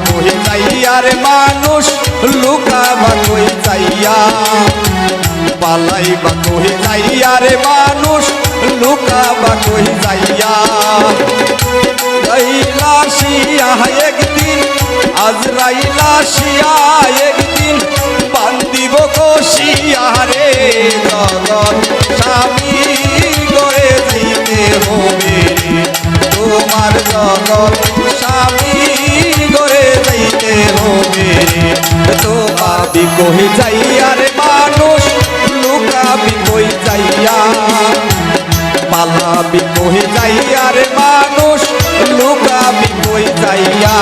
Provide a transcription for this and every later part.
কই যাইয়া রে মানুষ লুকাবা কই যাইয়া পালাইবা কই যাইয়া রে মানুষ লুকাবা কই যাইয়া রাইলাসিয়া একদিন আজরাইলাসিয়া একদিন বান্দিব কষিয়া রে জগৎ স্বামী গড়ে যাইতে হবে তোমার জগৎ স্বামী গড়ে যাইতে হবে তোমাবি কই যাইয়া রে মানুষ লুকাবি কই যাইয়া পালাবি কই যাইয়া রে মানুষ লুকাবি কই যাইয়া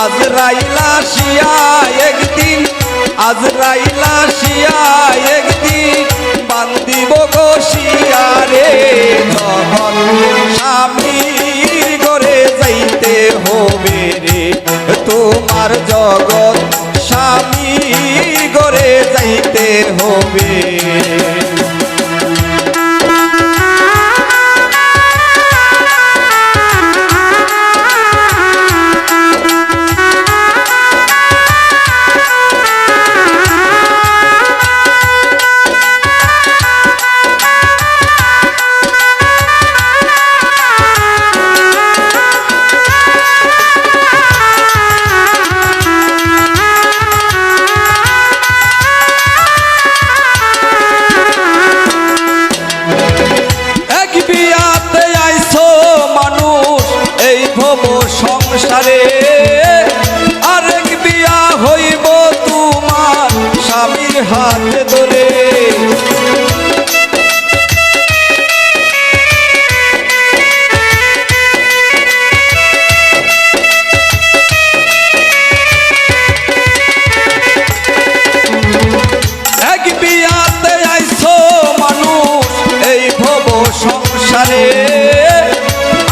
আজরাইলাসিয়া একদিন আজরাইলাসিয়া একদিন বান্দিব কষিয়া রে জগৎ স্বামী গড়ে যাইতে হবে রে তোমার জগৎ স্বামী গড়ে যাইতে হবে সংসারে আরেক বিয়া হইব তোমার স্বামীর হাত ধরে এক বিয়াতে আইছো মানুষ এই ভব সংসারে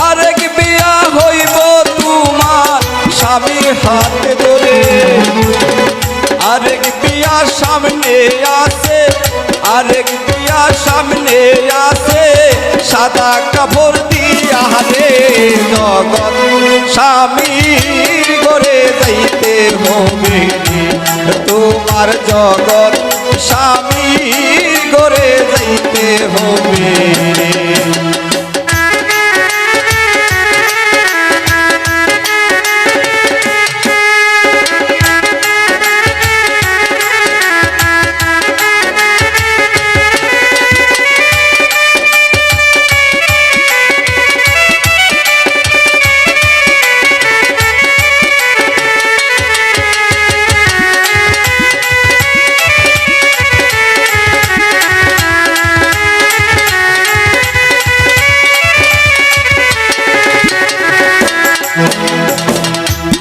আরেক বিয়া হইব স্বামীর হাতে ধরে আরেক বিয়া সামনে আছে আরেক বিয়া সামনে আছে সাদা কাপড় দিয়া রে জগৎ স্বামীর গড়ে যাইতে হবে তোমার জগৎ স্বামীর গড়ে যাইতে হবে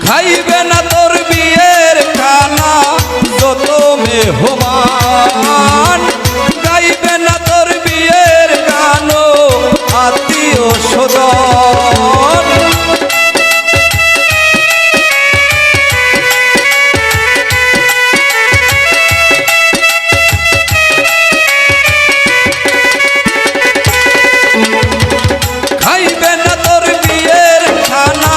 খাইবে না তোর বিয়ের খানা যত মেহমান গাইবে না তোর বিয়ের গান আত্মীয় স্বজন খাইবে না তোর বিয়ের খানা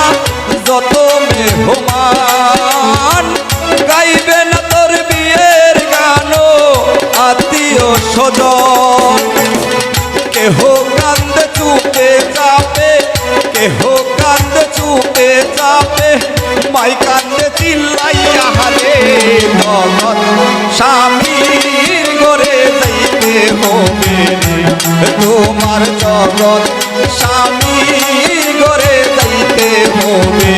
যত মেহমান গাইবে না তোর বিয়ের গান আত্মীয় স্বজন কেহ কান্দে চুপে চাপে কেহ কান্দে চুপে চাপে মাই কান্দে চিল্লাইয়া রে জগৎ স্বামীর গড়ে যাইতে হবে তোমার জগৎ স্বামীর গড়ে যাইতে হবে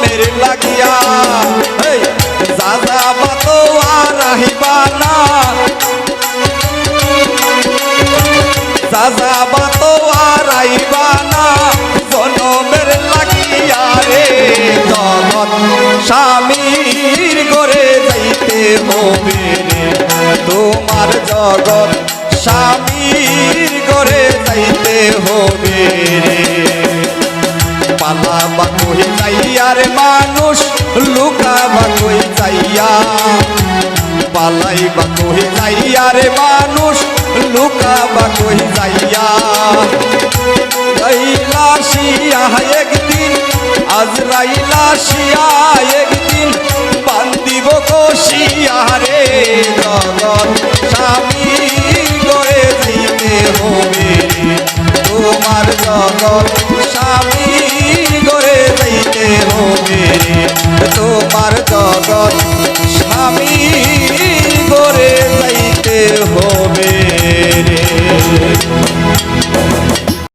মেরে লাগিয়া যা যাবা তো আর আহিবা না যা যাবা তো আর আইবা না জনমের লাগিয়া রে জগৎ স্বামীর ঘরে যাইতে হবে রে তোমার জগৎ স্বামীর ঘরে যাইতে হবে রে পালাবা কই যাইয়া রে মানুষ লুকাবা কই যাইয়া পালাইবা কই যাইয়া রে মানুষ লুকাবা কই যাইয়া রাইলাসিয়া একদিন আজরাইলাসিয়া একদিন বান্দিব কষিয়া রে জগৎ স্বামী গড়ে যাইতে হবে তোমার জগৎ স্বামী গড়ে যাইতে হবে তোমার জগৎ স্বামী গড়ে যাইতে হবে রে